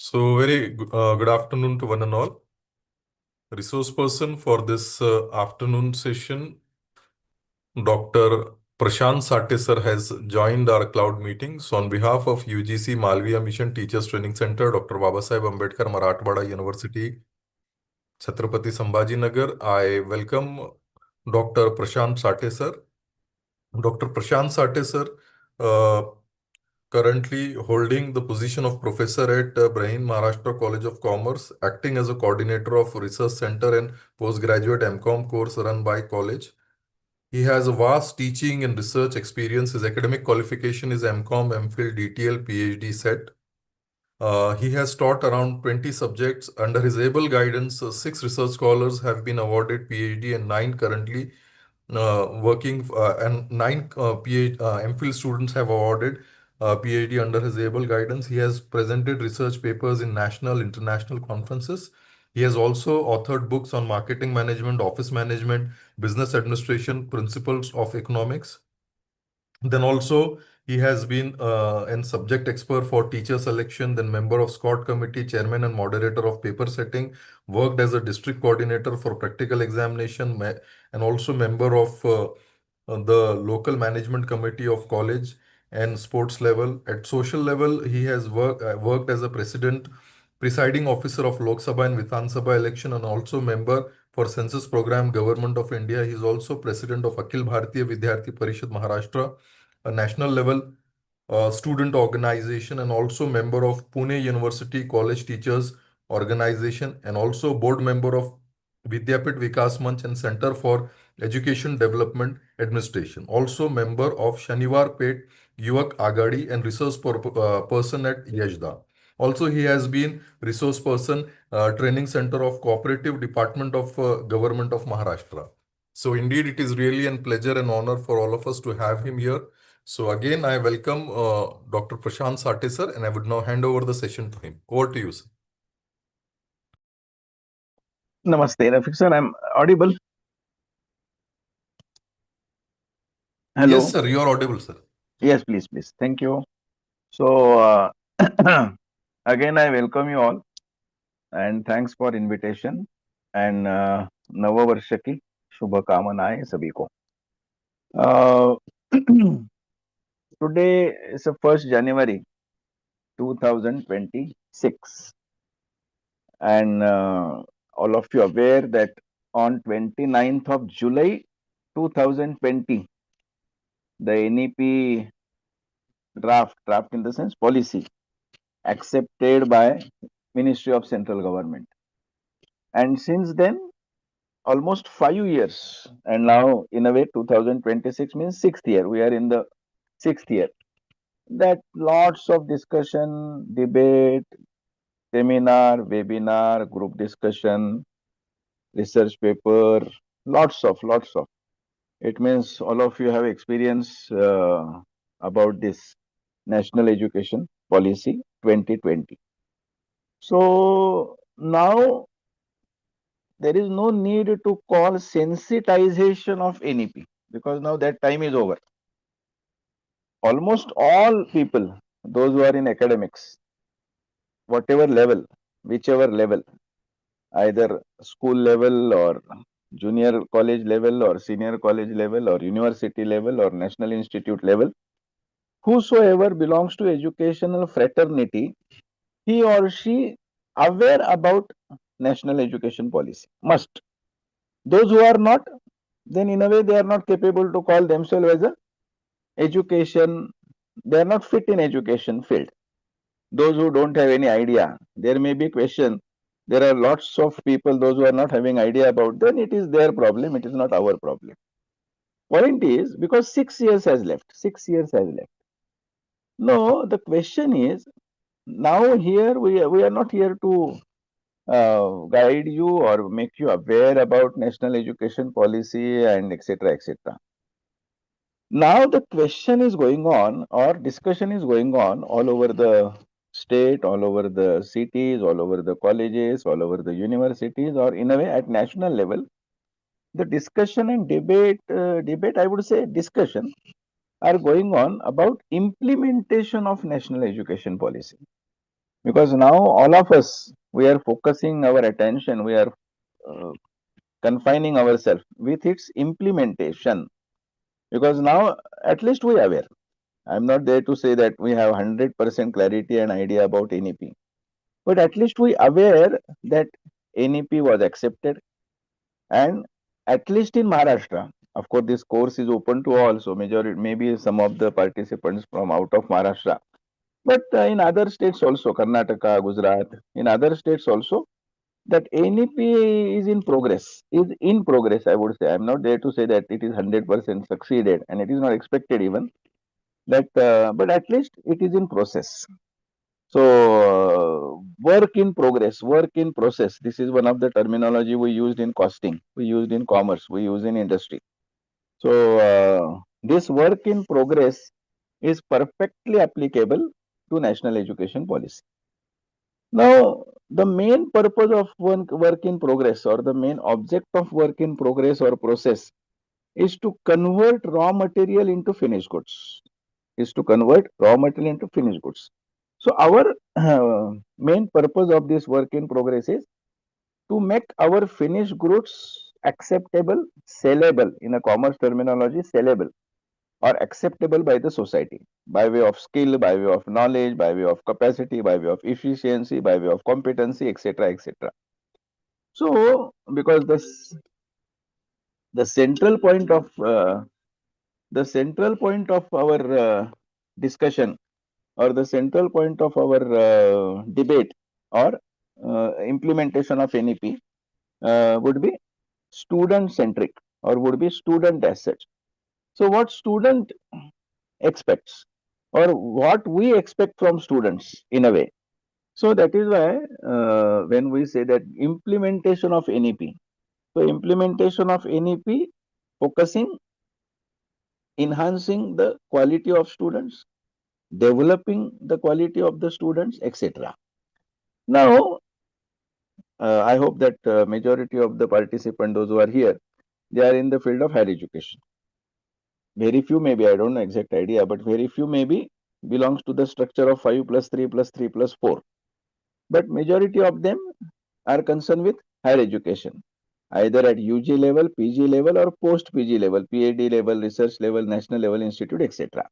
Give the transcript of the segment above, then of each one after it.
Very good afternoon to one and all. Resource person for this afternoon session, Dr. Prashant Sathe sir has joined our cloud meeting. So on behalf of UGC Malviya Mission Teachers Training Center, Dr. Babasaheb Ambedkar Marathwada University, Chhatrapati Sambhajinagar, I welcome Dr. Prashant Sathe sir. Dr. Prashant Sathe sir, uh, currently holding the position of professor at Brahin Maharashtra College of Commerce, acting as a coordinator of research center and postgraduate MCOM course run by college. He has a vast teaching and research experience. His academic qualification is MCOM, MPhil, DTL, PhD set. He has taught around 20 subjects. Under his able guidance, 6 research scholars have been awarded PhD and 9 currently working, and 9 MPhil students have awarded PhD under his able guidance. He has presented research papers in national, international conferences. He has also authored books on marketing management, office management, business administration, principles of economics. Then also he has been an subject expert for teacher selection, then member of Scott Committee, chairman and moderator of paper setting, worked as a district coordinator for practical examination, and also member of the local management committee of college and sports level. At social level, he has worked as a presiding officer of Lok Sabha and Vidhan Sabha election, and also member for census program Government of India. He is also president of Akhil Bharatiya Vidyarthi Parishad Maharashtra, a national level student organization, and also member of Pune University College Teachers Organization, and also board member of Vidyapit Vikas Manch and Center for Education Development Administration. Also member of Shaniwar Pet Yuvak Agadi and resource person at Yashda. Also, he has been resource person, training center of Cooperative Department of Government of Maharashtra. So indeed, it is really a pleasure and honor for all of us to have him here. So again, I welcome Dr. Prashant Sathe sir, and I would now hand over the session to him. Over to you, sir. Namaste, Rafiq sir. I'm audible. Hello. Yes, sir. You are audible, sir. Yes, please. Thank you. So again, I welcome you all, and thanks for invitation. And नव वर्ष की शुभकामनाएं सभी को. Today is the 1st January 2026, and all of you aware that on 29th of July 2020, the NEP draft in the sense policy accepted by Ministry of Central Government, and since then almost 5 years, and now in a way 2026 means 6th year. We are in the 6th year. That lots of discussion, debate, seminar, webinar, group discussion, research paper, lots of. It means all of you have experience about this National Education Policy 2020. So now there is no need to call sensitization of NEP, because now that time is over. Almost all people, those who are in academics, whatever level, whichever level, either school level or junior college level or senior college level or university level or national institute level, whosoever belongs to educational fraternity, he or she aware about national education policy, must. Those who are not, then in a way they are not capable to call themselves as a education, they are not fit in education field. Those who don't have any idea, there may be question. There are lots of people, those who are not having idea about, then it is their problem, it is not our problem. Point is, because 6 years has left. No, the question is, now here we are not here to guide you or make you aware about national education policy and etc. Now the question is going on, or discussion is going on all over the state, all over the cities, all over the colleges, all over the universities, or in a way at national level. The discussion and debate, I would say discussion, are going on about implementation of national education policy. Because now all of us, we are focusing our attention, we are uh, confining ourselves with its implementation. Because now at least we are aware. I'm not there to say that we have 100% clarity and idea about NEP, but at least we aware that NEP was accepted, and at least in Maharashtra, of course, this course is open to all, so majority maybe some of the participants from out of Maharashtra, but in other states also, Karnataka, Gujarat, in other states also, that NEP is in progress. I would say I'm not there to say that it is 100% succeeded, and it is not expected even that, but at least it is in process. So, work in progress, work in process. This is one of the terminology we used in costing, we used in commerce, we use in industry. So, this work in progress is perfectly applicable to national education policy. Now, the main purpose of work in progress, or the main object of work in progress or process, is to convert raw material into finished goods. Is to convert raw material into finished goods. So our main purpose of this work in progress is to make our finished goods acceptable, sellable, in a commerce terminology, sellable or acceptable by the society by way of skill, by way of knowledge, by way of capacity, by way of efficiency, by way of competency, etc., etc. So, because the central point of our discussion, or the central point of our debate, or implementation of NEP would be student centric, or would be student as such. So what student expects, or what we expect from students in a way. So that is why when we say that implementation of NEP, so implementation of NEP focusing, enhancing the quality of students, developing the quality of the students, etc. Now, I hope that majority of the participants, those who are here, they are in the field of higher education. Very few maybe, I don't know exact idea, but very few maybe belongs to the structure of 5 plus 3 plus 3 plus 4. But majority of them are concerned with higher education, either at UG level, PG level, or post PG level, PhD level, research level, national level institute, etc.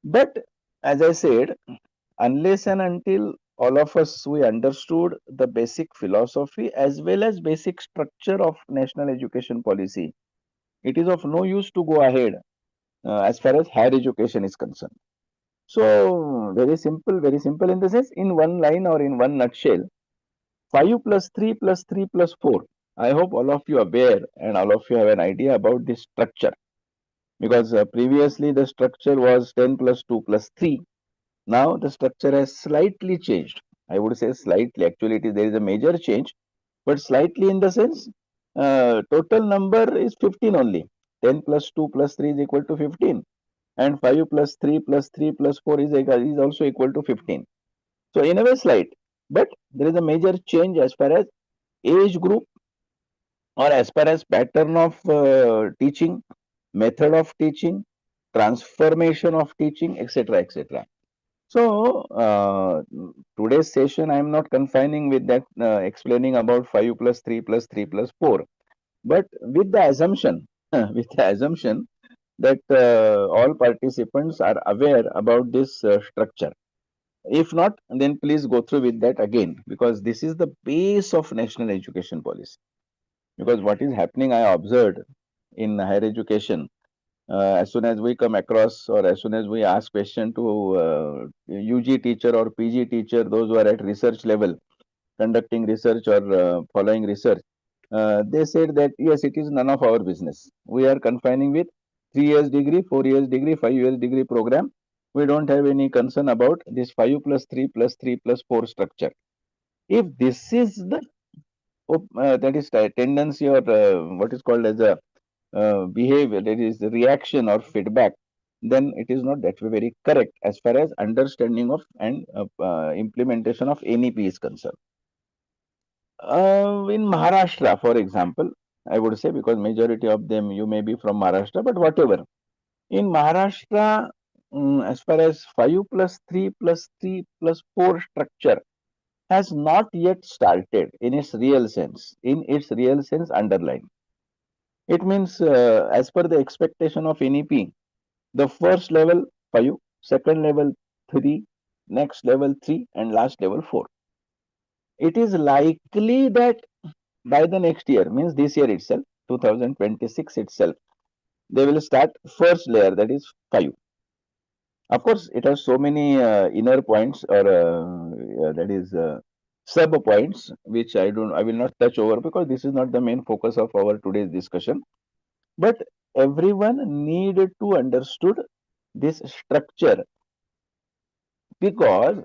But as I said, unless and until all of us we understood the basic philosophy as well as basic structure of national education policy, it is of no use to go ahead as far as higher education is concerned. So very simple in the sense, in one line or in one nutshell, 5 plus 3 plus 3 plus 4. I hope all of you are aware and all of you have an idea about this structure, because previously the structure was 10 plus 2 plus 3. Now the structure has slightly changed. I would say slightly. Actually, there is a major change, but slightly in the sense, total number is 15 only. 10 plus 2 plus 3 is equal to 15, and 5 plus 3 plus 3 plus 4 is also equal to 15. So in a way slight, but there is a major change as far as age group, or as far as pattern of teaching, method of teaching, transformation of teaching, etc., etc. So, today's session, I am not confining with that, explaining about 5 plus 3 plus 3 plus 4, but with the assumption, with the assumption that all participants are aware about this structure. If not, then please go through with that again, because this is the base of national education policy. Because what is happening, I observed in higher education, as soon as we come across, or as soon as we ask question to UG teacher or PG teacher, those who are at research level, conducting research or following research, they said that yes, it is none of our business. We are confining with 3 years degree, 4 years degree, 5 years degree program. We don't have any concern about this 5 plus 3 plus 3 plus 4 structure. If this is the that is tendency, or what is called as a behavior, that is the reaction or feedback, then it is not that way very correct as far as understanding of and implementation of NEP is concerned. In Maharashtra, for example, I would say, because majority of them you may be from Maharashtra, but whatever. In Maharashtra, as far as 5 plus 3 plus 3 plus 4 structure has not yet started in its real sense, underline. It means, as per the expectation of NEP, the first level 5, second level 3, next level 3, and last level 4. It is likely that by the next year, means this year itself, 2026 itself, they will start first layer, that is 5. Of course, it has so many inner points, or that is sub points, which I will not touch over, because this is not the main focus of our today's discussion. But everyone needed to understood this structure, because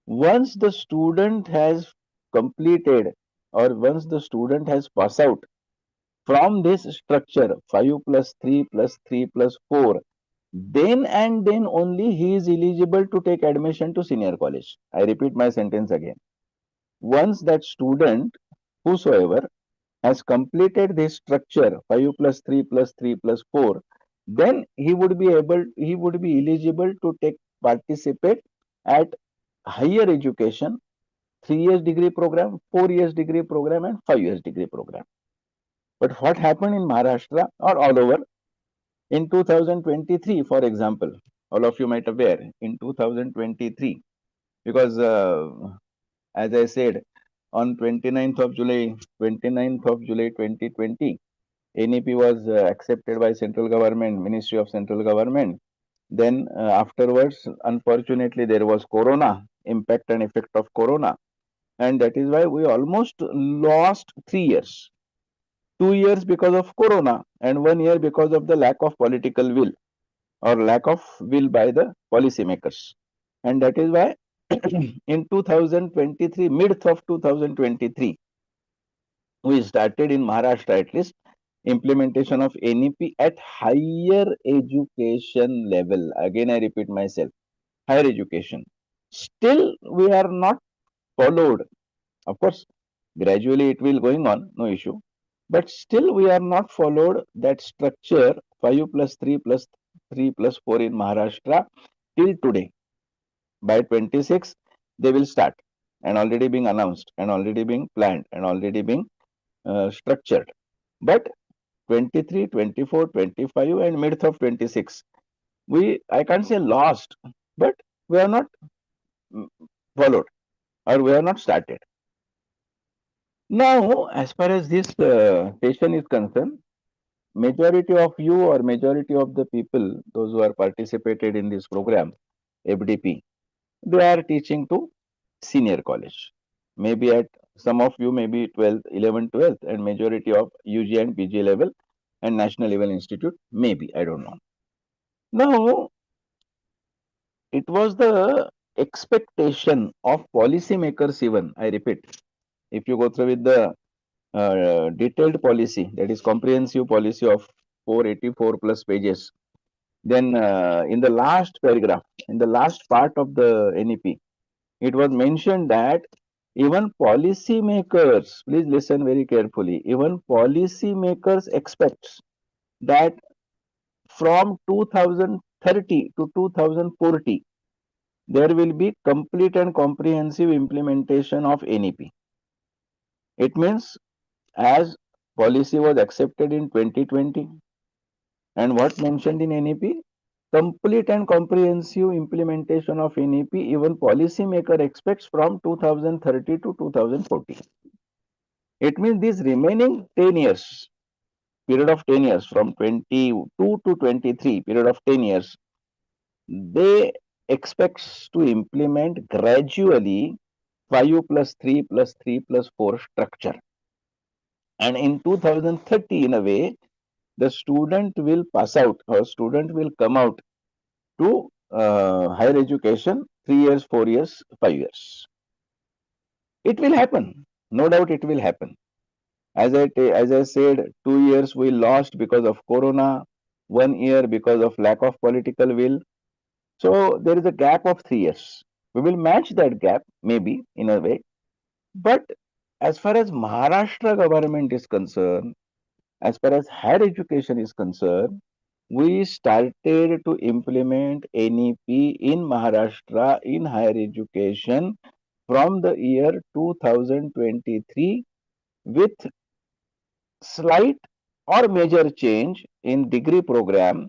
once the student has completed, or once the student has passed out from this structure 5 plus 3 plus 3 plus 4, then and then only he is eligible to take admission to senior college. I repeat my sentence again. Once that student, whosoever, has completed this structure 5 plus 3 plus 3 plus 4, then he would be eligible to take participate at higher education, 3 years degree program, 4 years degree program, and 5 years degree program. But what happened in Maharashtra or all over in 2023, for example, all of you might aware, in 2023, because as I said, on 29th of July 2020, NEP was accepted by central government, Ministry of Central Government. Then afterwards, unfortunately, there was Corona, impact and effect of Corona. And that is why we almost lost 3 years. 2 years because of Corona, and 1 year because of the lack of political will, or lack of will by the policymakers. And that is why in 2023, mid of 2023, we started in Maharashtra at least implementation of NEP at higher education level. Again, I repeat myself, higher education. Still, we are not followed. Of course, gradually it will going on, no issue. But still, we are not followed that structure 5 plus 3 plus 3 plus 4 in Maharashtra till today. By 26, they will start, and already being announced, and already being planned, and already being structured. But 23, 24, 25, and mid of 26, I can't say lost, but we are not mm, followed, or we are not started. Now, as far as this session is concerned, majority of you, or majority of the people, those who are participated in this program, FDP, they are teaching to senior college. Maybe at some of you, maybe 12th, 11th, 12th, and majority of UG and PG level and national level institute, maybe, I don't know. Now, it was the expectation of policymakers even, I repeat, if you go through with the detailed policy, that is comprehensive policy of 484 plus pages, then in the last paragraph, in the last part of the NEP, it was mentioned that even policymakers, please listen very carefully, even policymakers expects that from 2030 to 2040, there will be complete and comprehensive implementation of NEP. It means, as policy was accepted in 2020, and what mentioned in NEP, complete and comprehensive implementation of NEP, even policymaker expects from 2030 to 2040. It means these remaining 10 years, period of 10 years, from 22 to 23, period of 10 years, they expects to implement gradually 5 plus 3 plus 3 plus 4 structure. And in 2030, in a way, the student will pass out, or student will come out to higher education 3 years, 4 years, 5 years. It will happen. No doubt it will happen. As I said, 2 years we lost because of Corona, 1 year because of lack of political will. So there is a gap of 3 years. We will match that gap, maybe in a way. But as far as Maharashtra government is concerned, as far as higher education is concerned, we started to implement NEP in Maharashtra in higher education from the year 2023 with slight or major change in degree program,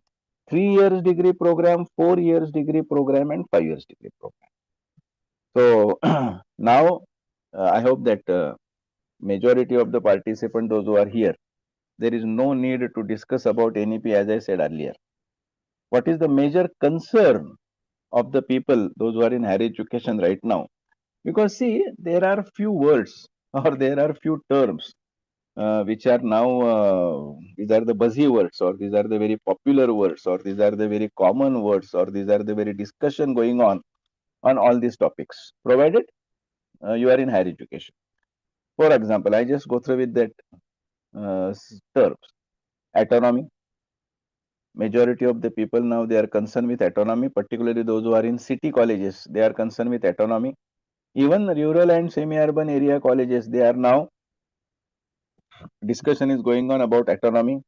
3 years degree program, 4 years degree program, and 5 years degree program. So now I hope that majority of the participants, those who are here, there is no need to discuss about NEP as I said earlier. What is the major concern of the people, those who are in higher education right now? Because see, there are few words or there are few terms which are now these are the buzzy words or these are the very popular words or these are the very common words or these are the very discussion going on all these topics provided you are in higher education. For example, I just go through with that terms. Autonomy. Majority of the people now they are concerned with autonomy, particularly those who are in city colleges. They are concerned with autonomy. Even rural and semi-urban area colleges, they are now discussion is going on about autonomy.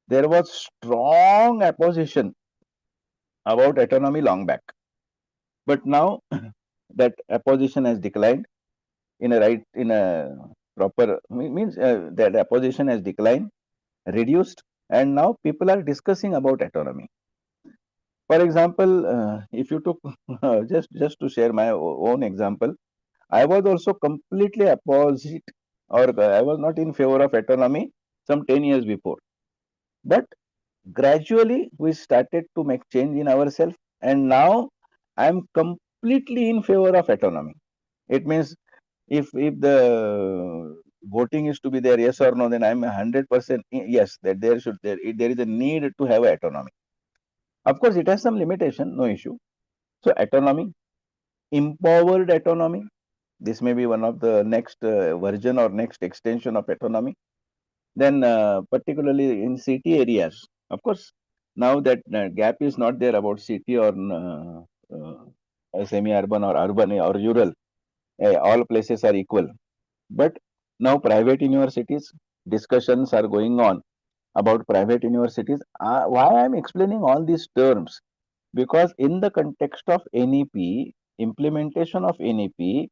There was strong opposition about autonomy long back, but now that opposition has declined in a proper means that opposition has declined, reduced, and now people are discussing about autonomy. For example, if you took just to share my own example, I was also completely opposite, or I was not in favor of autonomy some 10 years before. But gradually we started to make change in ourselves, and now I am completely in favor of autonomy. It means if the voting is to be there, yes or no, then I'm 100% yes that there is a need to have autonomy. Of course, it has some limitation, no issue. So autonomy, empowered autonomy. This may be one of the next version or next extension of autonomy. Then, particularly in city areas, of course, now that gap is not there about city or semi-urban or urban or rural. All places are equal. But now private universities, discussions are going on about private universities. Why I am explaining all these terms? Because in the context of NEP, implementation of NEP,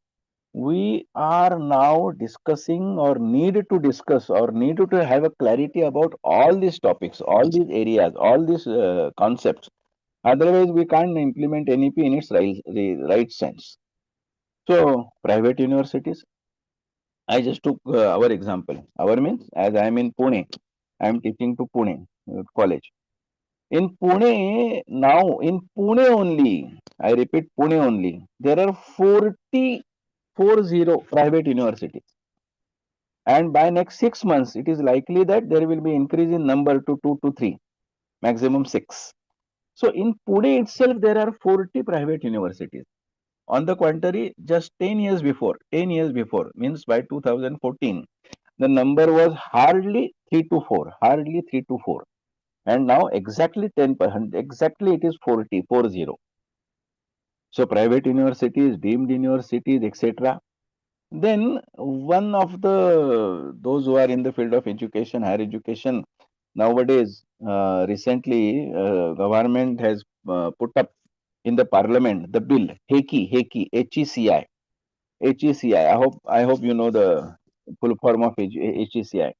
we are now discussing or need to discuss or need to have a clarity about all these topics, all these areas, all these concepts. Otherwise, we can't implement NEP in its right sense. So, private universities, I just took our example. Our means, as I am in Pune, I am teaching to Pune college. In Pune, now in Pune only, I repeat Pune only, there are 40 private universities. And by next 6 months, it is likely that there will be increase in number to 2 to 3, maximum 6. So in Pune itself, there are 40 private universities. On the contrary, just 10 years before, means by 2014, the number was hardly 3 to 4, hardly 3 to 4. And now exactly 10%, exactly it is 40. So private universities, deemed universities, etc. Then one of the those who are in the field of education, higher education, nowadays recently government has put up in the parliament the bill HECI, HECI, HECI. I hope you know the full form of HECI,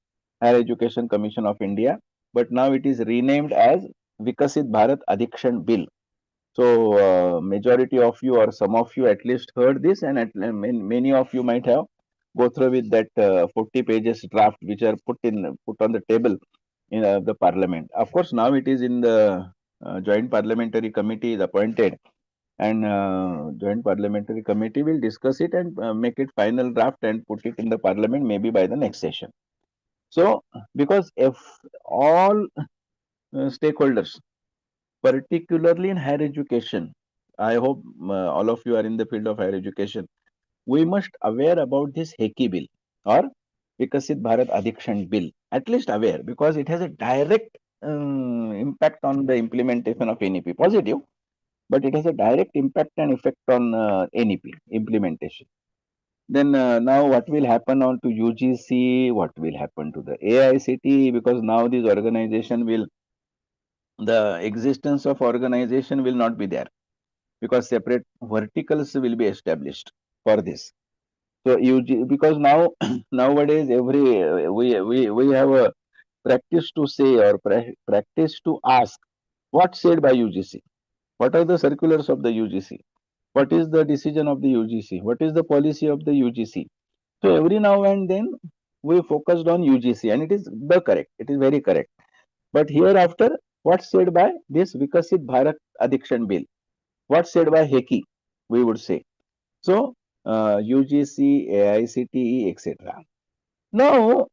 Higher Education Commission of India, but now it is renamed as Vikasit Bharat Adikshan Bill. So majority of you or some of you at least heard this, and many of you might have go through with that 40 pages draft which are put on the table in the parliament. Of course, now it is in the joint parliamentary committee is appointed, and joint parliamentary committee will discuss it and make it final draft and put it in the parliament maybe by the next session. So because if all stakeholders, particularly in higher education, I hope all of you are in the field of higher education, we must aware about this HECI bill or Vikasit Bharat Adikshan bill, at least aware, because it has a direct impact on the implementation of NEP, positive, but it has a direct impact and effect on NEP implementation. Then now what will happen on to UGC, what will happen to the AICT, because now this organization will the existence of organization will not be there, because separate verticals will be established for this. So because now nowadays we have a practice to say, or practice to ask, what said by UGC, what are the circulars of the UGC, what is the decision of the UGC, what is the policy of the UGC. So every now and then we focused on UGC, and it is the correct, it is very correct. But hereafter, what said by this Vikasit Bharat Addiction Bill, what said by HECI, we would say. So UGC, AICTE, etc. Now,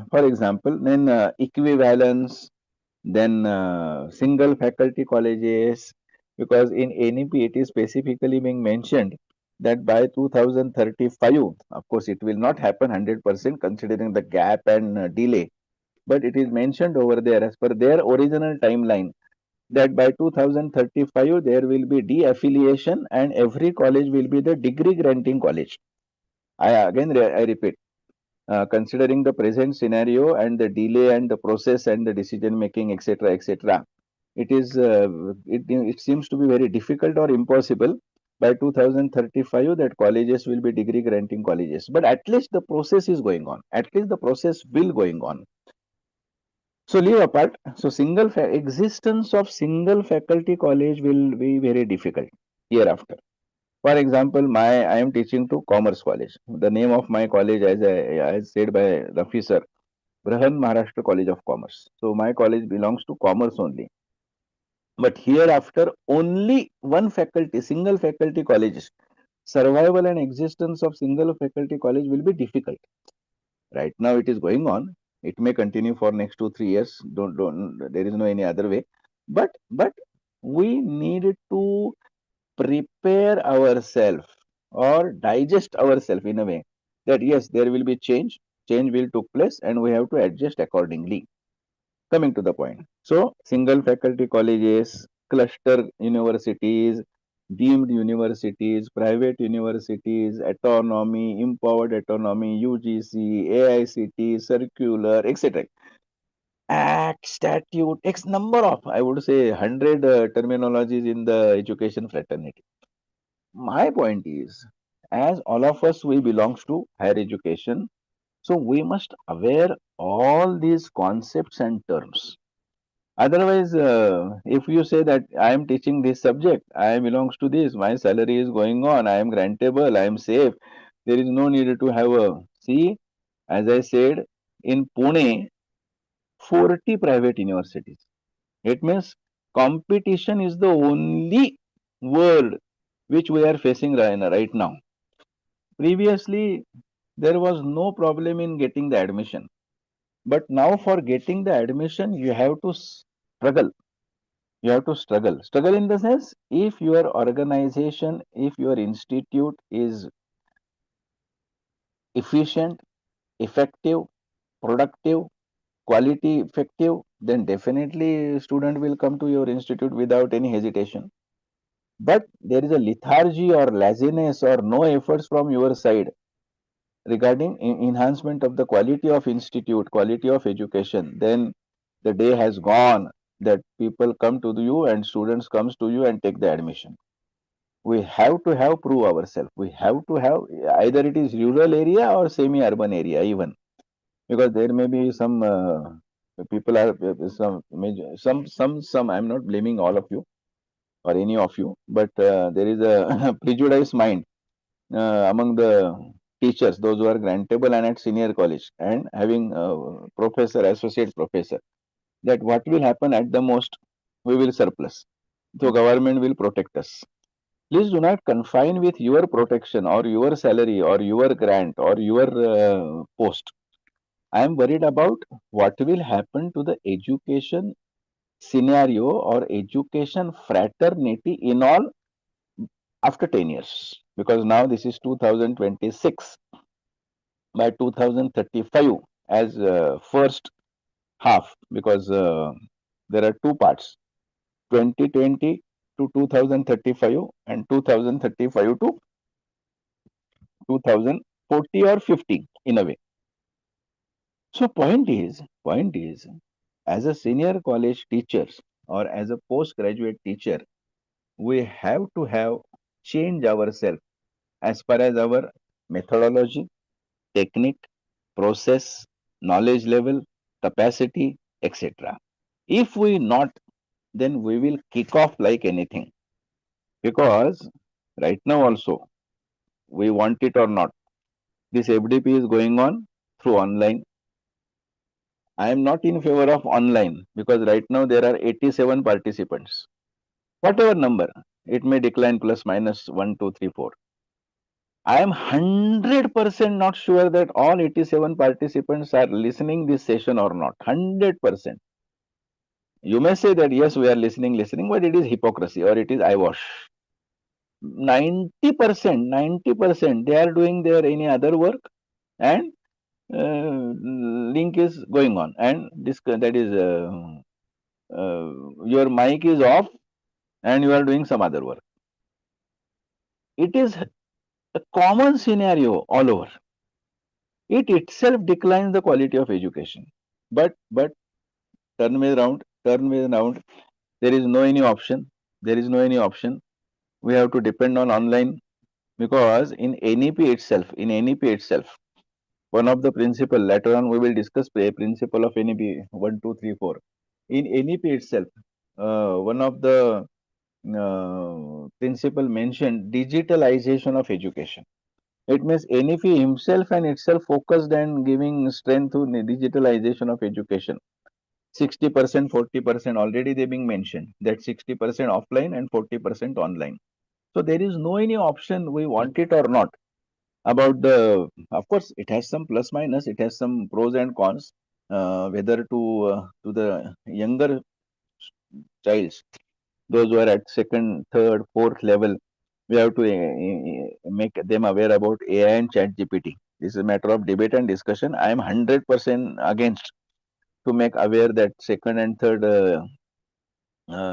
for example, then equivalence, then single faculty colleges, because in NEP it is specifically being mentioned that by 2035, of course, it will not happen 100% considering the gap and delay, but it is mentioned over there as per their original timeline that by 2035 there will be de-affiliation and every college will be the degree granting college. I repeat, considering the present scenario and the delay and the process and the decision making, etc., etc., it seems to be very difficult or impossible by 2035 that colleges will be degree granting colleges. But at least the process is going on. At least the process will going on. So leave apart. So existence of single faculty college will be very difficult hereafter. For example, I am teaching to Commerce College. The name of my college, as said by Rafi sir, Brahan Maharashtra College of Commerce. So my college belongs to commerce only. But hereafter, only one faculty, single faculty colleges, survival and existence of single faculty college will be difficult. Right now, it is going on. It may continue for next 2 3 years. Don't. There is no any other way. But we need to prepare ourselves or digest ourselves in a way that yes, there will be change will take place, and we have to adjust accordingly. Coming to the point, so single faculty colleges, cluster universities, deemed universities, private universities, autonomy, empowered autonomy, UGC, AICT, circular, etc. Act, statute, X number of, I would say, 100 terminologies in the education fraternity. My point is, as all of us we belongs to higher education, so we must aware all these concepts and terms. Otherwise, if you say that I am teaching this subject, I belongs to this, my salary is going on, I am grantable, I am safe, there is no need to have a, see, as I said, in Pune, 40 private universities. It means competition is the only word which we are facing right now. Previously, there was no problem in getting the admission. But now, for getting the admission, you have to struggle. You have to struggle. Struggle in the sense, if your organization, if your institute is efficient, effective, productive, quality effective, then definitely student will come to your institute without any hesitation. But there is a lethargy or laziness or no efforts from your side regarding enhancement of the quality of institute, quality of education, then the day has gone that people come to you and students comes to you and take the admission. We have to have prove ourselves. We have to have, either it is rural area or semi-urban area even, because there may be some people are some. I'm not blaming all of you or any of you, but there is a prejudiced mind among the teachers, those who are grantable and at senior college and having professor, associate professor, that what will happen at the most, we will surplus. So government will protect us. Please do not confine with your protection or your salary or your grant or your post. I am worried about what will happen to the education scenario or education fraternity in all after 10 years. Because now this is 2026. By 2035 as first half, because there are two parts, 2020 to 2035 and 2035 to 2040 or 50 in a way. So point is, as a senior college teachers or as a postgraduate teacher, we have to have change ourselves as far as our methodology, technique, process, knowledge level, capacity, etc. If we not, then we will kick off like anything. Because right now also, we want it or not, this FDP is going on through online. I am not in favor of online because right now there are 87 participants. Whatever number, it may decline plus minus 1, 2, 3, 4. I am 100% not sure that all 87 participants are listening this session or not. 100%. You may say that yes, we are listening, but it is hypocrisy or it is eyewash. 90%, they are doing their any other work and link is going on and this that is your mic is off and you are doing some other work. It is a common scenario all over. It itself declines the quality of education. But turn way around. There is no any option. There is no any option. We have to depend on online because in NEP itself, one of the principle later on we will discuss a principle of NEP 1, 2, 3, 4. In NEP itself, one of the principle mentioned digitalization of education. It means NEP himself and itself focused and giving strength to digitalization of education. 60%, 40% already they being mentioned. That 60% offline and 40% online. So there is no any option we want it or not. About the, of course, it has some plus minus. It has some pros and cons. Whether to the younger childs, those who are at second, third, fourth level, we have to make them aware about AI and chat GPT. This is a matter of debate and discussion. I am 100% against to make aware that second and third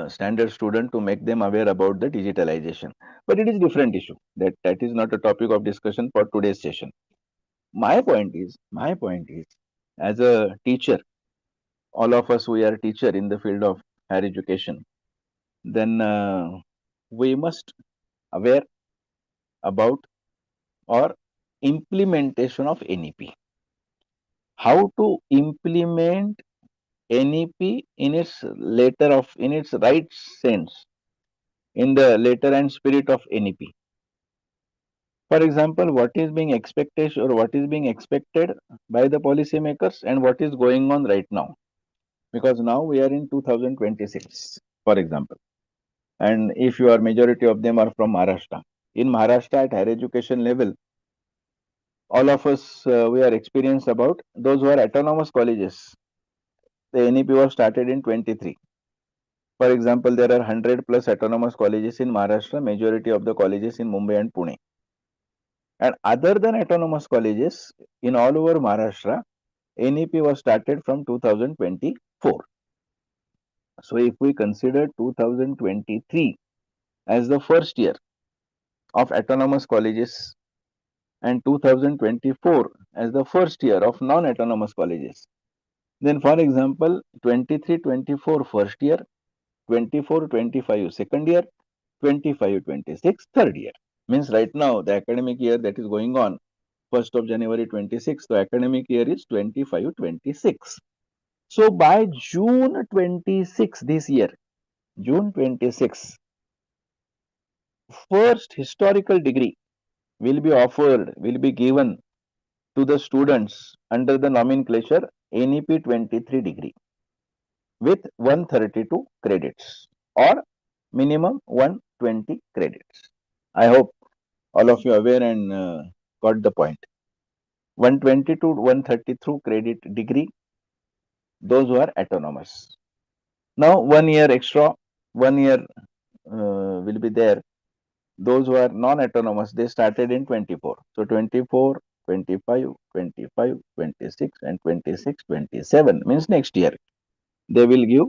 standard student to make them aware about the digitalization. But it is different issue. That is not a topic of discussion for today's session. My point is, as a teacher, all of us we are teacher in the field of higher education. Then we must aware about or implementation of NEP. How to implement NEP in its in its right sense, in the letter and spirit of NEP. For example, what is being expected or what is being expected by the policymakers and what is going on right now. Because now we are in 2026, for example, and if you are majority of them are from Maharashtra. In Maharashtra at higher education level, all of us we are experienced about those who are autonomous colleges. The NEP was started in 23. For example, there are 100 plus autonomous colleges in Maharashtra, majority of the colleges in Mumbai and Pune. And other than autonomous colleges, in all over Maharashtra, NEP was started from 2024. So if we consider 2023 as the first year of autonomous colleges and 2024 as the first year of non-autonomous colleges, then for example, 23-24 first year, 24-25 second year, 25-26 third year. Means right now the academic year that is going on 1st of January 26, the academic year is 25-26. So by June 26 this year, June 26, first historical degree will be offered, will be given to the students under the nomenclature NEP 23 degree with 132 credits or minimum 120 credits. I hope all of you are aware and got the point. 120 to 132 credit degree, those who are autonomous. Now 1 year extra, 1 year will be there. Those who are non-autonomous, they started in 24. So 24, 25, 25, 26 and 26, 27 means next year. They will give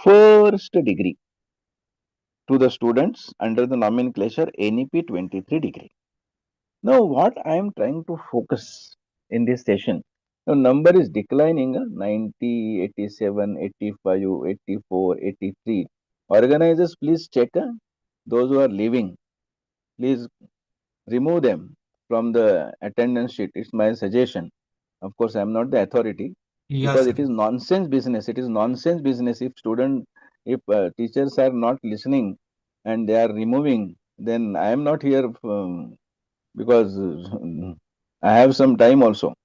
first degree to the students under the nomenclature NEP 23 degree. Now what I am trying to focus in this session The number is declining, 90, 87, 85, 84, 83. Organizers, please check those who are leaving. Please remove them from the attendance sheet. It's my suggestion. Of course, I'm not the authority Yes, because sir. it is nonsense business. It is nonsense business. If teachers are not listening and they are removing, then I am not here because I have some time also.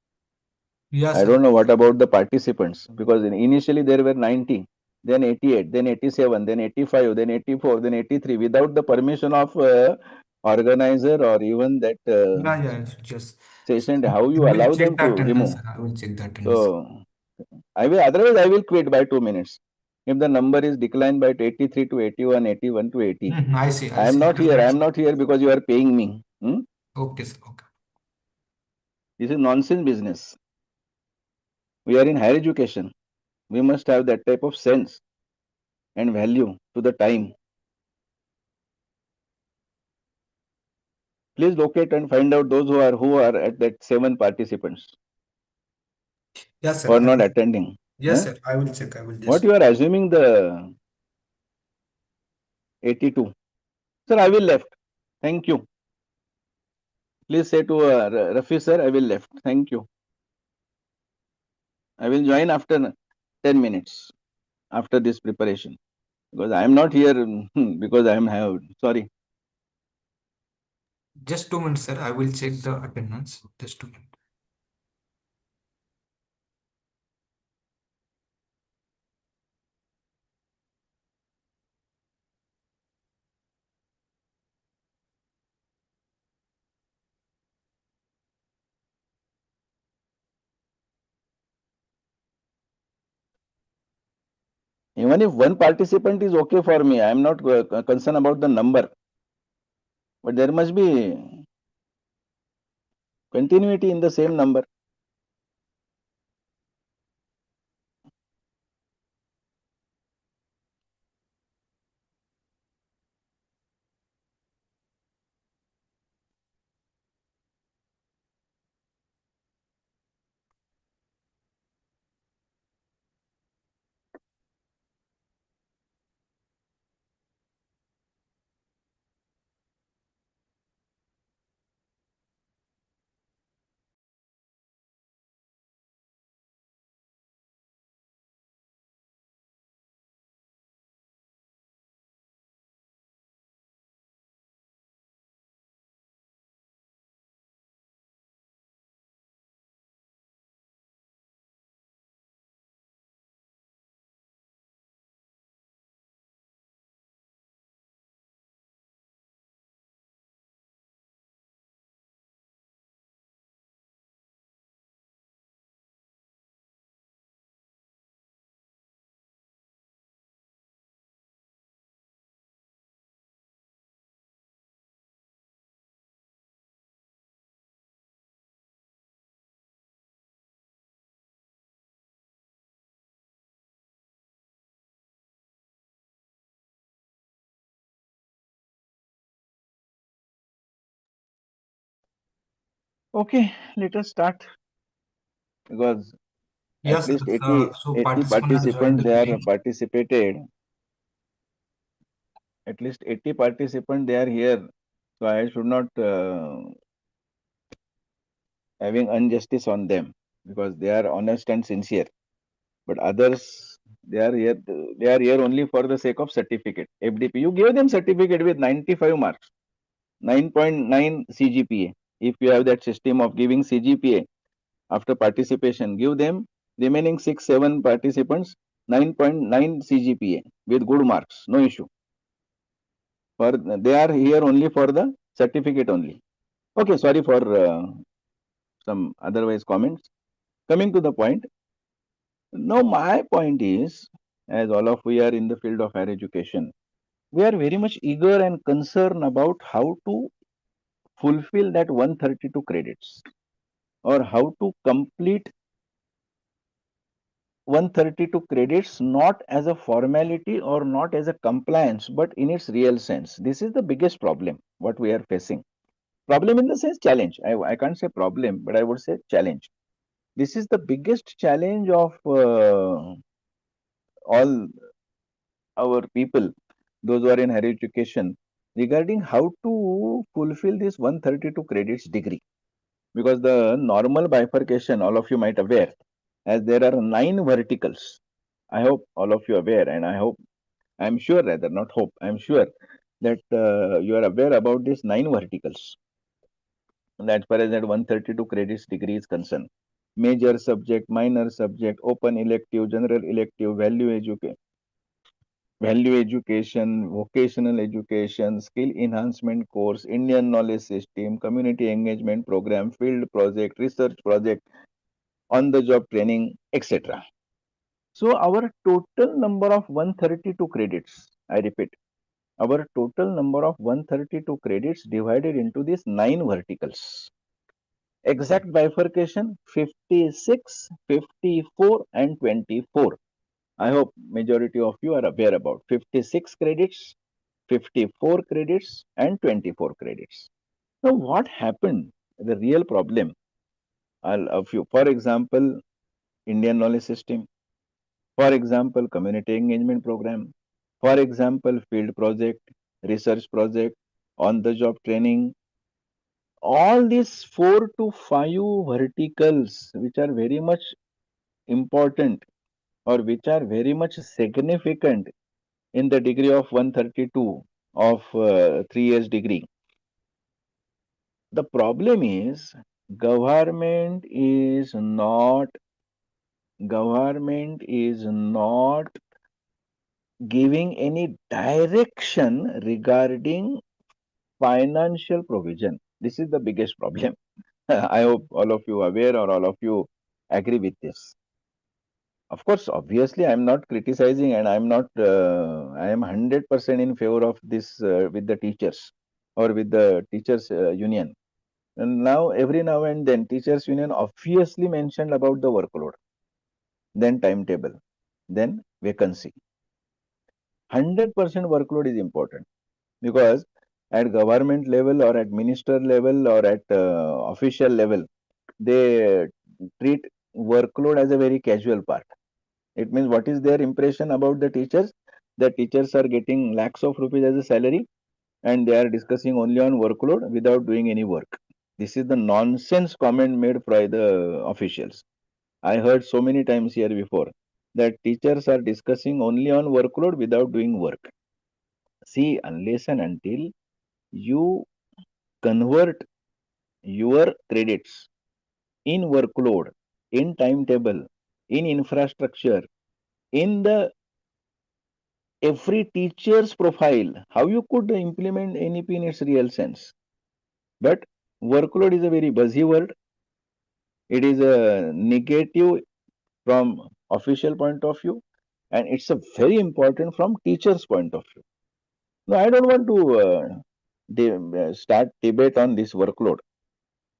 Yes, I sir. don't know what about the participants because initially there were 90, then 88, then 87, then 85, then 84, then 83 without the permission of organizer or even that Yeah, yeah, just. So session. How I you will allow check them the to attendance, remove? sir. I will check the attendance. So I will otherwise I will quit by 2 minutes. If the number is declined by 83 to 81, 81 to 80, I see, I I am see. not here. I am not here because you are paying me. Okay, sir. Okay. This is nonsense business. We are in higher education. We must have that type of sense and value to the time. Please locate and find out those who are at that 7 participants Yes, sir. who are I not will. attending. Yes, sir. I will check. I will What just. you are assuming the 82? Sir, I will left. Thank you. Please say to Rafi sir, I will left. Thank you. I will join after 10 minutes after this preparation because I am not here because I am have sorry. Just 2 minutes, sir. I will check the attendance. Just 2 minutes. Even if one participant is okay for me, I am not concerned about the number, but there must be continuity in the same number. Okay, let us start because at Yes, sir. least 80, So 80 participant has joined participants the they are meeting. participated. At least 80 participants they are here. So I should not having injustice on them because they are honest and sincere. But others they are here only for the sake of certificate. FDP, you give them certificate with 95 marks, 9.9 CGPA. If you have that system of giving CGPA after participation, give them remaining 6, 7 participants 9.9 CGPA with good marks, no issue. For they are here only for the certificate only. Okay, sorry for some otherwise comments. Coming to the point, now my point is, as all of we are in the field of higher education, we are very much eager and concerned about how to fulfill that 132 credits or how to complete 132 credits not as a formality or not as a compliance but in its real sense. This is the biggest problem what we are facing. Problem in the sense challenge. I can't say problem but I would say challenge. This is the biggest challenge of all our people, those who are in higher education, regarding how to fulfill this 132 credits degree. Because the normal bifurcation, all of you might aware, as there are 9 verticals. I hope all of you are aware, and I'm sure rather, not hope, I'm sure that you are aware about these 9 verticals. And as far as that 132 credits degree is concerned, major subject, minor subject, open elective, general elective, value education, vocational education, skill enhancement course, Indian knowledge system, community engagement program, field project, research project, on the job training, etc. So our total number of 132 credits, I repeat, our total number of 132 credits divided into these 9 verticals. Exact bifurcation 56, 54, and 24. I hope majority of you are aware about 56 credits, 54 credits, and 24 credits. Now, what happened? The real problem, a few, for example, Indian knowledge system, for example, community engagement program, for example, field project, research project, on the job training, all these 4 to 5 verticals, which are very much important or which are very much significant in the degree of 132 of 3 years degree. The problem is government is not government is not giving any direction regarding financial provision. This is the biggest problem. I hope all of you are aware or all of you agree with this. Of course, obviously, I am not criticizing and I am 100% in favor of this with the teachers or with the teachers union. And now, every now and then, teachers union obviously mentioned about the workload, then timetable, then vacancy. 100% workload is important because at government level or at minister level or at official level, they treat workload as a very casual part. It means what is their impression about the teachers? The teachers are getting lakhs of rupees as a salary and they are discussing only on workload without doing any work. This is the nonsense comment made by the officials. I heard so many times here before that teachers are discussing only on workload without doing work. See, unless and until you convert your credits in workload, in timetable, in infrastructure, in the every teacher's profile, how you could implement NEP in its real sense. But workload is a very buzzy word. It is a negative from official point of view, and it's a very important from teacher's point of view. No, I don't want to start debate on this workload,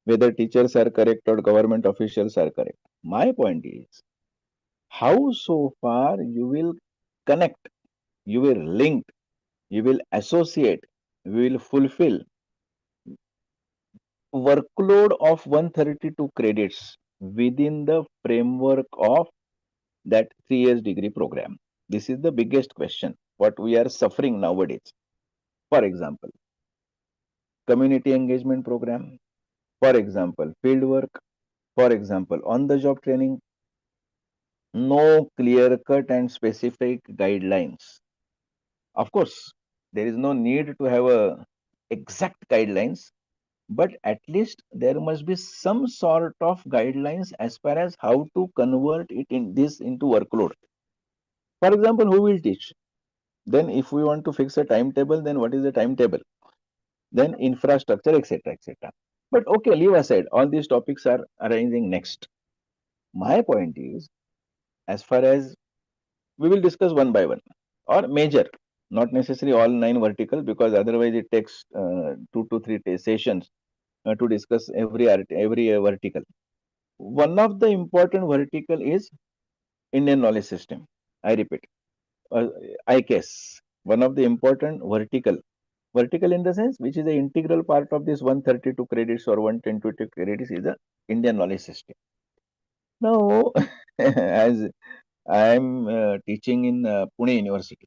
whether teachers are correct or government officials are correct. My point is how so far you will connect, you will link, you will associate, you will fulfill workload of 132 credits within the framework of that 3 years degree program. This is the biggest question what we are suffering nowadays. For example, community engagement program, for example, field work, for example, on the job training, no clear cut and specific guidelines. Of course, there is no need to have a exact guidelines, but at least there must be some sort of guidelines as far as how to convert it in this into workload. For example, who will teach? Then if we want to fix a timetable, then what is the timetable? Then infrastructure, etc., etc. But okay, leave aside. All these topics are arising next. My point is, as far as we will discuss one by one or major, not necessarily all 9 vertical, because otherwise it takes 2 to 3 sessions to discuss every vertical. One of the important vertical is Indian knowledge system. I repeat, uh, ICAS. One of the important vertical in the sense which is the integral part of this 132 credits or 122 credits is the Indian knowledge system. Now, as I am teaching in Pune University,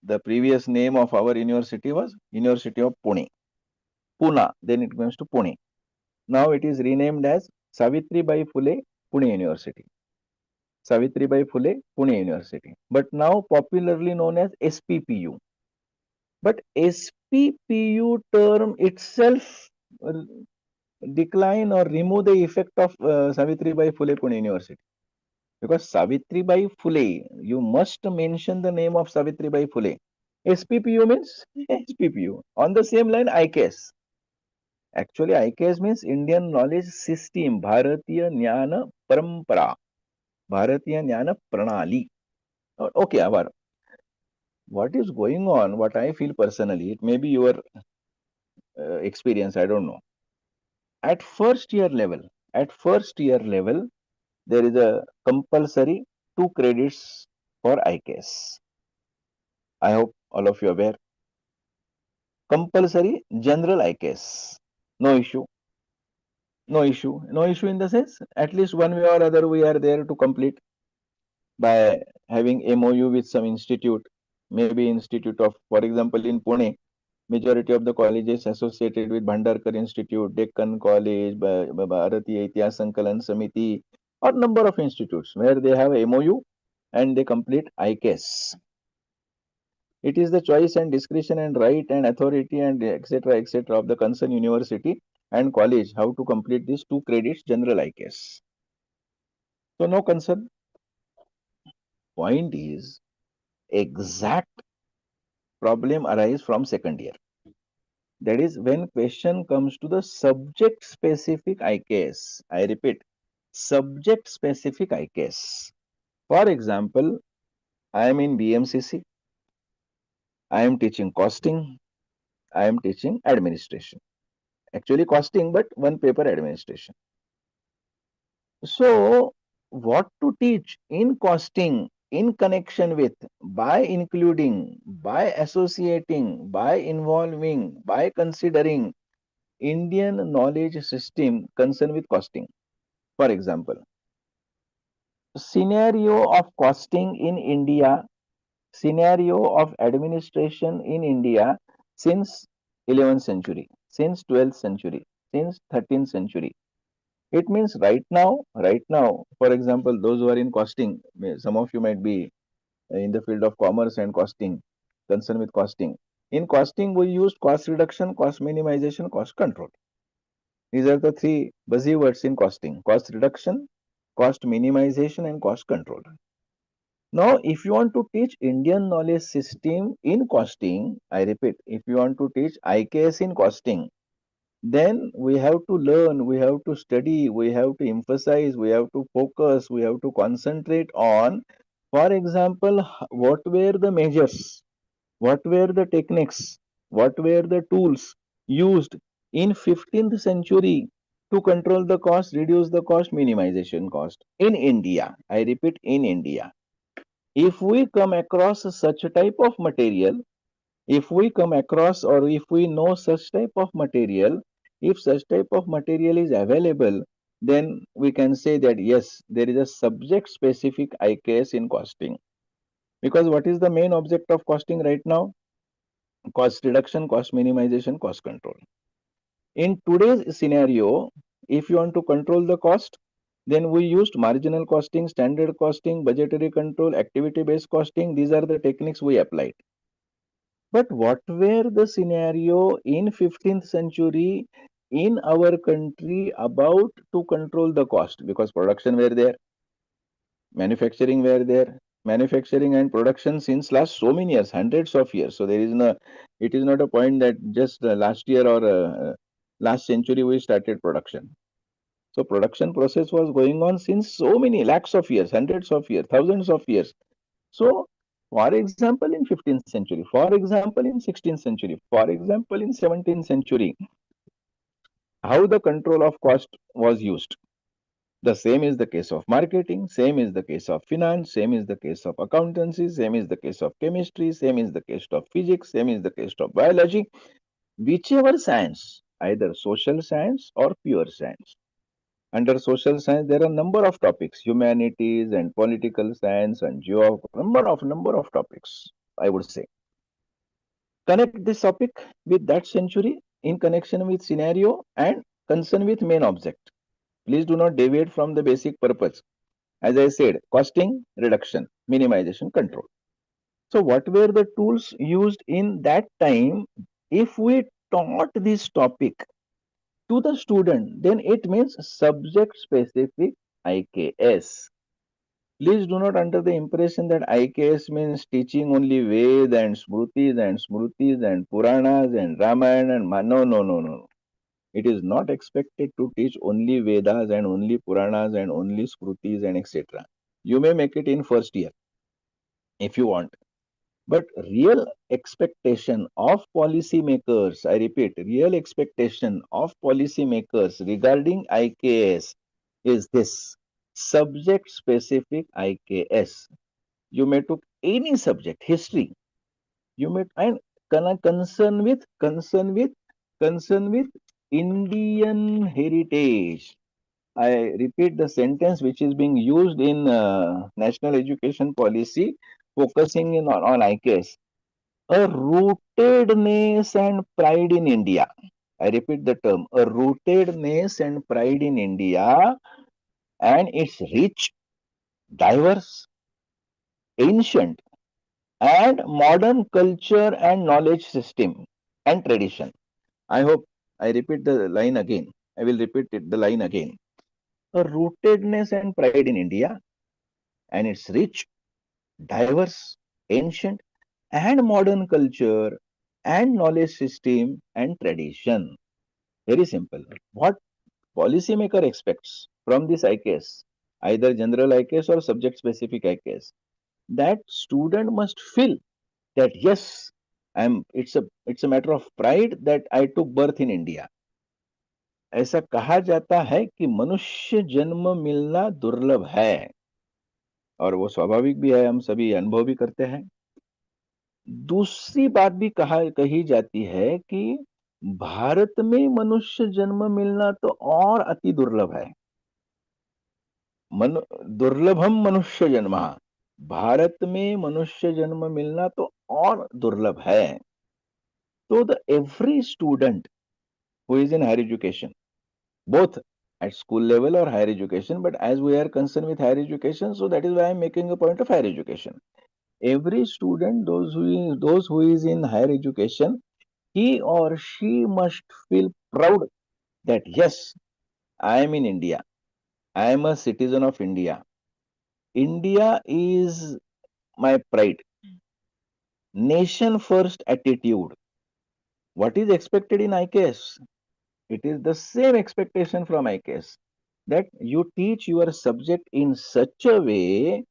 the previous name of our university was University of Pune, Pune. Then it comes to Pune. Now it is renamed as Savitribai Phule Pune University. Savitribai Phule Pune University. But now popularly known as SPPU. But SPPU term itself decline or remove the effect of Savitribai Phule Pune University. Because Savitribai Phule, you must mention the name of Savitribai Phule. SPPU means SPPU. On the same line, IKS. Actually, IKS means Indian Knowledge System, Bharatiya Jnana Parampara, Bharatiya Jnana Pranali. Okay, Avar, what is going on, what I feel personally, it may be your experience, I don't know. At first year level, there is a compulsory 2 credits for IKS. I hope all of you are aware. Compulsory general IKS. No issue. No issue. No issue in the sense, at least one way or other, we are there to complete by having MOU with some institute, maybe institute of, for example, in Pune, majority of the colleges associated with Bhandarkar Institute, Deccan College, Bharatiya Itihas Sankalan Samiti, or number of institutes where they have MOU and they complete IKS. It is the choice and discretion and right and authority and etc. of the concerned university and college how to complete these 2 credits general IKS. So no concern. Point is exact problem arise from second year. That is when question comes to the subject specific IKS. I repeat, subject specific IKS. For example, I am in BMCC. I am teaching costing. I am teaching administration. Actually costing, but one paper administration. So what to teach in costing in connection with, by including, by associating, by involving, by considering Indian knowledge system concerned with costing. For example, scenario of costing in India, scenario of administration in India since 11th century, since 12th century, since 13th century. It means right now, for example, those who are in costing, some of you might be in the field of commerce and costing, concerned with costing. In costing, we used cost reduction, cost minimization, cost control. These are the three buzzwords in costing: cost reduction, cost minimization, and cost control. Now, if you want to teach Indian knowledge system in costing, I repeat, if you want to teach IKS in costing, then we have to learn, we have to study, we have to emphasize, we have to focus, we have to concentrate on, for example, what were the measures, what were the techniques, what were the tools used in 15th century to control the cost, reduce the cost, minimization cost in India. I repeat, in India. If we come across such type of material, if we come across or if we know such type of material, if such type of material is available, then we can say that yes, there is a subject specific IKS in costing. Because what is the main object of costing right now? Cost reduction, cost minimization, cost control. In today's scenario, if you want to control the cost, then we used marginal costing, standard costing, budgetary control, activity based costing. These are the techniques we applied. But what were the scenario in 15th century in our country about to control the cost? Because production were there, manufacturing were there, manufacturing and production since last so many years, hundreds of years. So there is no, it is not a point that just last year or last century we started production. So production process was going on since so many lakhs of years, hundreds of years, thousands of years. So, for example, in 15th century, for example, in 16th century, for example, in 17th century, how the control of cost was used. The same is the case of marketing, same is the case of finance, same is the case of accountancy, same is the case of chemistry, same is the case of physics, same is the case of biology, whichever science, either social science or pure science. Under social science, there are a number of topics, humanities and political science and geo, number of topics, I would say. Connect this topic with that century in connection with scenario and concern with main object. Please do not deviate from the basic purpose. As I said, costing, reduction, minimization, control. So what were the tools used in that time? If we taught this topic to the student, then it means subject specific IKS. Please do not under the impression that IKS means teaching only Ved and Smrutis and Puranas and Ramayana and no, no, no, no. It is not expected to teach only Vedas and only Puranas and only Smrutis and etc. You may make it in first year if you want. But real expectation of policymakers, I repeat, real expectation of policymakers regarding IKS is this subject specific IKS. You may took any subject, history, you may and concern with Indian heritage. I repeat the sentence which is being used in national education policy, focusing on IKS. A rootedness and pride in India. I repeat the term, a rootedness and pride in India, and its rich, diverse, ancient, and modern culture and knowledge system and tradition. I hope I repeat the line again. I will repeat it, the line again. A rootedness and pride in India, and its rich, diverse, ancient, and modern culture and knowledge system and tradition. Very simple. What policymaker expects from this IKS, either general IKS or subject specific IKS, that student must feel that yes, it's a matter of pride that I took birth in India. ऐसा कहा जाता है कि मनुष्य जन्म मिलना दुर्लभ है, और वो स्वाभाविक भी है, हम सभी अनुभव भी करते हैं। दूसरी बात भी कही जाती है कि भारत में मनुष्य जन्म मिलना तो और अति दुर्लभ है। दुर्लभम मनुष्य जन्म, भारत में मनुष्य जन्म मिलना तो और दुर्लभ है। तो the every student who is in higher education, both at school level or higher education, but as we are concerned with higher education, so that is why I am making a point of higher education. Every student, those who is in higher education, he or she must feel proud that yes, I am in India, I am a citizen of India. India is my pride. Nation first attitude. What is expected in IKS? It is the same expectation from IKS, that you teach your subject in such a way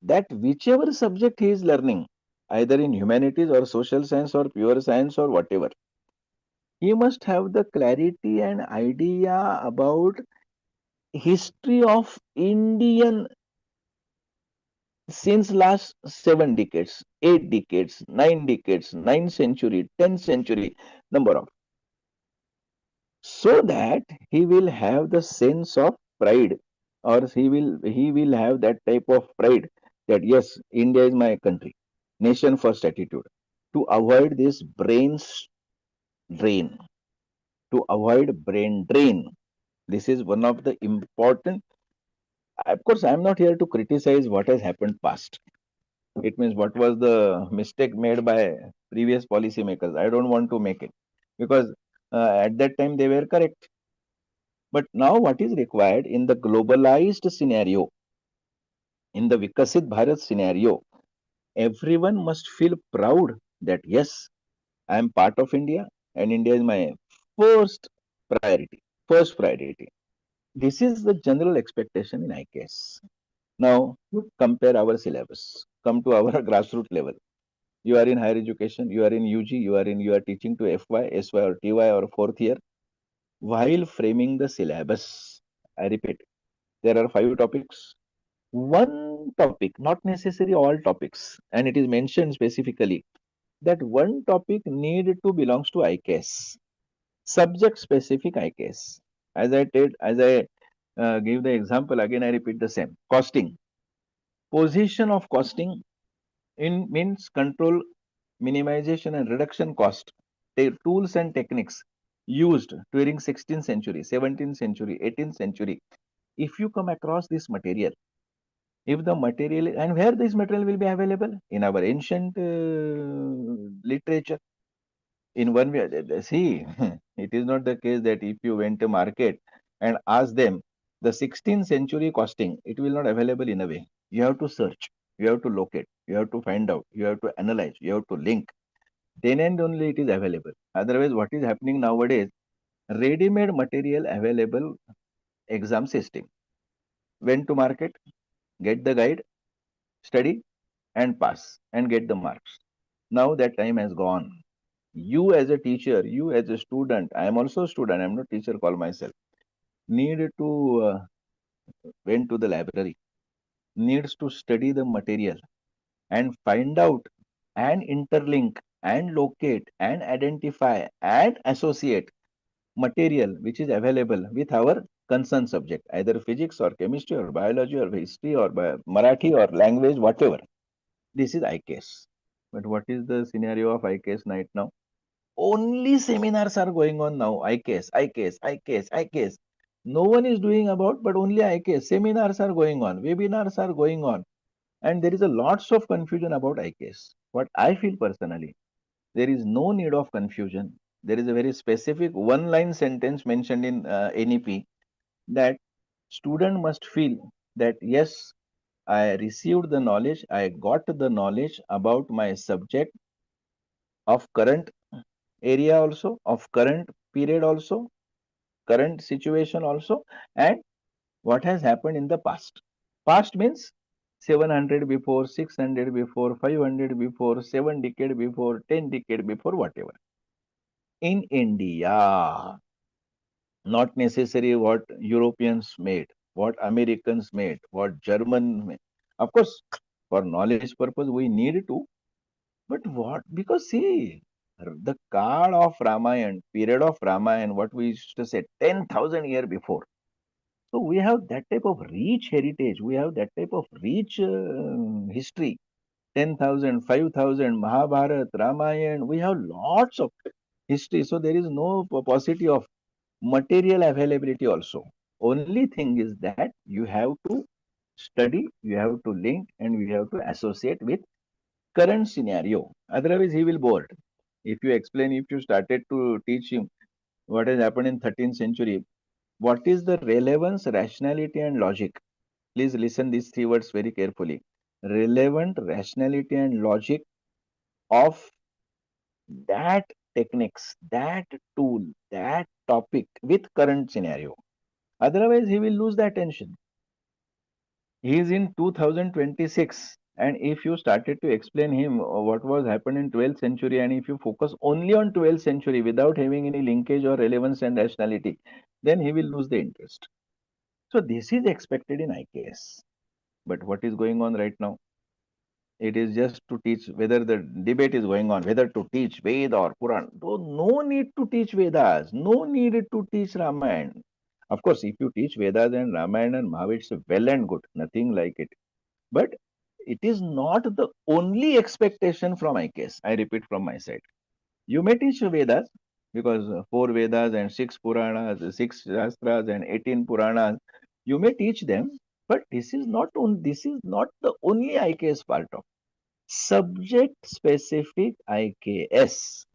that whichever subject he is learning, either in humanities or social science or pure science or whatever, he must have the clarity and idea about history of Indian since last 7 decades, 8 decades, 9 decades, 9th century, 10th century, number of, so that he will have the sense of pride, or he will have that type of pride that yes, India is my country, nation first attitude, to avoid this drain brain drain. This is one of the important. Of course, I am not here to criticize what has happened past. It means what was the mistake made by previous policymakers. I don't want to make it, because at that time they were correct. But now what is required in the globalized scenario, in the Vikasit Bharat scenario, everyone must feel proud that yes, I am part of India and India is my first priority. First priority. This is the general expectation in IKS. Now, compare our syllabus. Come to our grassroots level. You are in higher education, you are in UG, you are teaching to FY, SY or TY or fourth year. While framing the syllabus, I repeat, there are 5 topics. One topic, not necessarily all topics, and it is mentioned specifically that one topic need to belongs to IKS, subject specific IKS. As I give the example again. I repeat the same. Costing. Position of costing in means control, minimization and reduction cost. Tools and techniques used during 16th century, 17th century, 18th century. If you come across this material, if the material, and where this material will be available in our ancient literature, in one way, see, it is not the case that if you went to market and ask them the 16th century costing, it will not available in a way. You have to search, you have to locate, you have to find out, you have to analyze, you have to link, then and only it is available. Otherwise, what is happening nowadays, ready-made material available, exam system, went to market, get the guide, study and pass and get the marks. Now that time has gone. You as a teacher, you as a student, I am also a student, I am not teacher, call myself, need to went to the library, needs to study the material and find out and interlink and locate and identify and associate material which is available with our concerned subject, either physics or chemistry or biology or history or Marathi or language, whatever. This is ICAS. But what is the scenario of ICAS right now? Only seminars are going on now. ICAS, ICAS, ICAS, ICAS. No one is doing about, but only ICAS. Seminars are going on, webinars are going on, and there is a lots of confusion about ICAS. What I feel personally, there is no need of confusion. There is a very specific one-line sentence mentioned in NEP that student must feel that yes, I received the knowledge, I got the knowledge about my subject of current area also, of current period also, current situation also, and what has happened in the past. Past means 700 before, 600 before, 500 before, 7 decade before, 10 decade before, whatever. In India, not necessary what Europeans made, what Americans made, what German made. Of course, for knowledge purpose, we need to, but what? Because see, the card of Ramayan, period of Ramayan, what we used to say 10,000 years before. So we have that type of rich heritage. We have that type of rich history. 10,000, 5,000, Mahabharat, Ramayan. We have lots of history. So there is no paucity of material availability also. Only thing is that you have to study, you have to link, and you have to associate with current scenario. Otherwise, he will bored. If you explain, if you started to teach him what has happened in 13th century, what is the relevance, rationality, and logic? Please listen these three words very carefully. Relevant, rationality, and logic of that techniques, that tool, that topic with current scenario. Otherwise, he will lose the attention. He is in 2026, and if you started to explain him what was happened in 12th century, and if you focus only on 12th century without having any linkage or relevance and rationality, then he will lose the interest. So this is expected in IKS. But what is going on right now? It is just to teach, whether the debate is going on, whether to teach Veda or Puran. No need to teach Vedas, no need to teach Ramayana. Of course, if you teach Vedas and Ramayana and Mahabharata, it's well and good, nothing like it. But it is not the only expectation from IKS. I repeat from my side. You may teach Vedas because four Vedas and six Puranas, six Shastras and 18 Puranas, you may teach them, but this is not the only IKS part of subject specific IKS.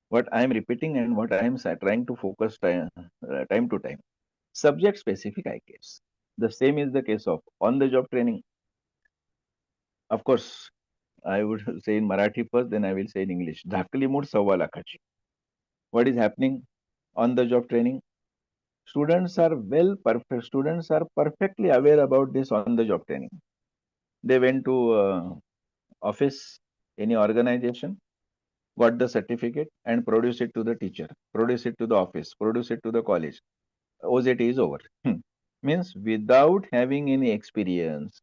What I am repeating and what I am trying to focus time to time. Subject specific IKS. The same is the case of on the job training. Of course, I would say in Marathi first, then I will say in English. Dhakli mood सव्वा लाखाची. What is happening on the job training? Students are perfectly aware about this on the job training. They went to office, any organization, got the certificate and produce it to the teacher, produce it to the office, produce it to the college. OJT is over. Means without having any experience,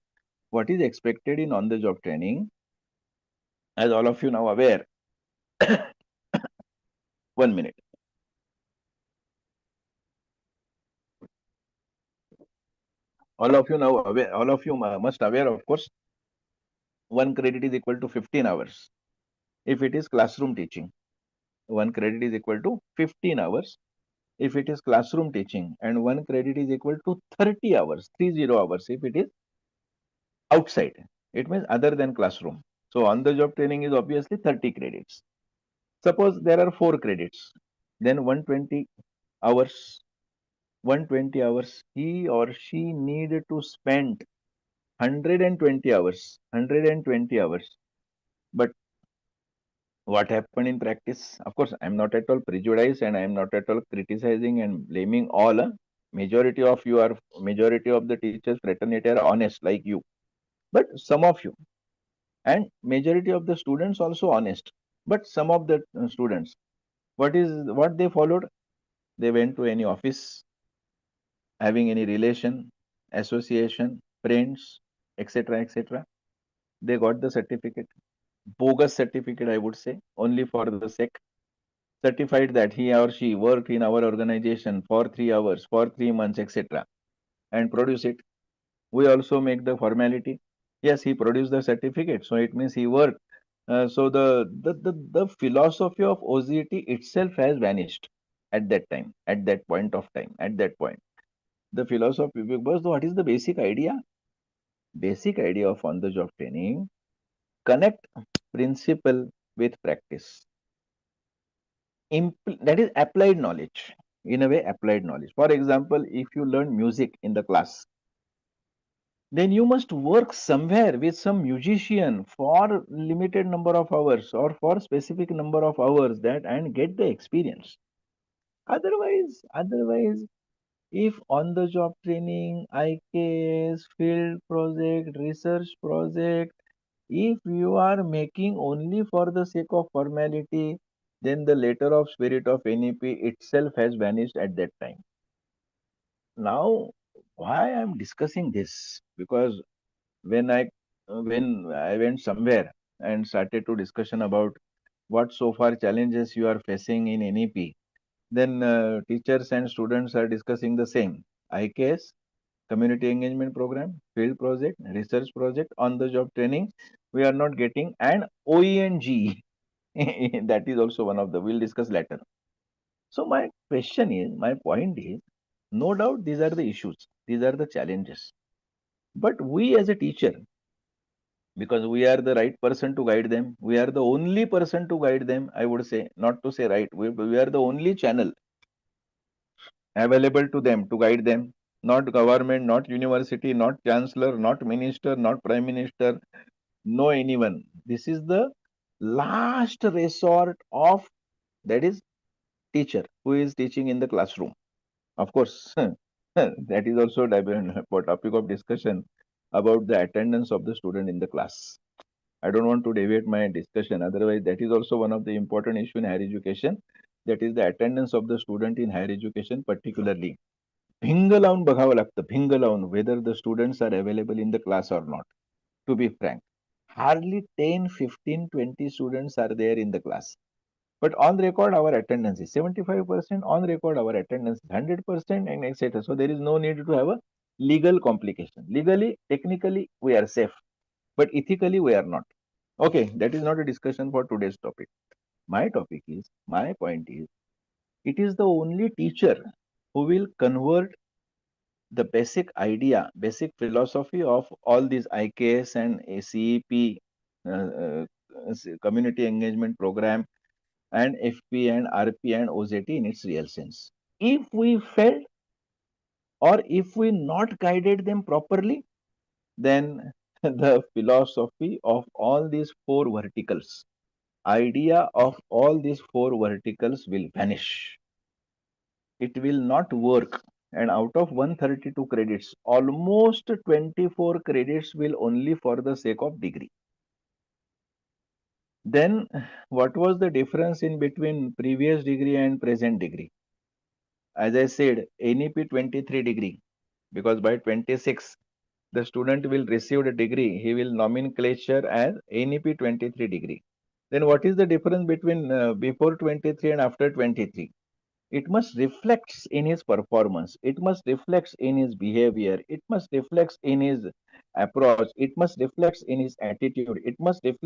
what is expected in on the job training, as all of you now aware, 1 minute. All of you now aware, all of you must aware, of course, 1 credit is equal to 15 hours. If it is classroom teaching, 1 credit is equal to 15 hours. If it is classroom teaching, and 1 credit is equal to 30 hours, 30 hours. If it is outside, it means other than classroom. So on the job training is obviously 30 credits. Suppose there are 4 credits, then 120 hours. 120 hours, he or she needed to spend 120 hours. 120 hours. But what happened in practice? Of course, I'm not at all prejudiced and I'm not at all criticizing and blaming all. Majority of you are, majority of the teachers fraternity are honest like you. But some of you, and majority of the students also honest. But some of the students, what they followed? They went to any office, having any relation, association, friends, etc., etc. They got the certificate, bogus certificate, I would say, only for the sake, certified that he or she worked in our organization for 3 hours, for 3 months, etc., and produce it. We also make the formality. Yes, he produced the certificate, so it means he worked. So the philosophy of OZT itself has vanished at that time, at that point of time, at that point. The philosophy, because what is the basic idea? Basic idea of on-the-job training: connect principle with practice. That is applied knowledge. In a way, applied knowledge. For example, if you learn music in the class, then you must work somewhere with some musician for limited number of hours or for specific number of hours, that and get the experience. Otherwise, if on the job training, IKS, field project, research project, if you are making only for the sake of formality, then the letter of spirit of NEP itself has vanished at that time. Now, why I'm discussing this? Because when I went somewhere and started to discussion about what so far challenges you are facing in NEP, then teachers and students are discussing the same. IKS, community engagement program, field project, research project, on the job training, we are not getting, and OENG. That is also one of the, we'll discuss later. So my point is, no doubt these are the issues, these are the challenges. But we as a teacher, because we are the right person to guide them, we are the only person to guide them, I would say, not to say right, we are the only channel available to them to guide them. Not government, not university, not chancellor, not minister, not prime minister, no anyone. This is the last resort of, that is, teacher who is teaching in the classroom. Of course, that is also a topic of discussion about the attendance of the student in the class. I don't want to deviate my discussion. Otherwise, that is also one of the important issue in higher education. That is the attendance of the student in higher education, particularly. भिंग लावून बघावं लागतं, भिंग लावून, whether the students are available in the class or not. To be frank, hardly 10, 15, 20 students are there in the class. But on record, our attendance is 75%. On record, our attendance is 100%, and etc. So there is no need to have a legal complication. Legally, technically, we are safe, but ethically, we are not. Okay, that is not a discussion for today's topic. My point is, it is the only teacher who will convert the basic idea, basic philosophy of all these IKS and CEP, community engagement program, and FP and RP and OZT in its real sense. If we failed, or if we not guided them properly, then the philosophy of all these four verticals, idea of all these four verticals will vanish. It will not work. And out of 132 credits, almost 24 credits will only for the sake of degree. Then what was the difference in between previous degree and present degree? As I said, NEP 23 degree, because by 26 the student will receive the degree, he will nomenclature as NEP 23 degree. Then what is the difference between before 23 and after 23? it must reflects in his performance, it must reflects in his behavior, it must reflects in his approach, it must reflects in his attitude, it must reflect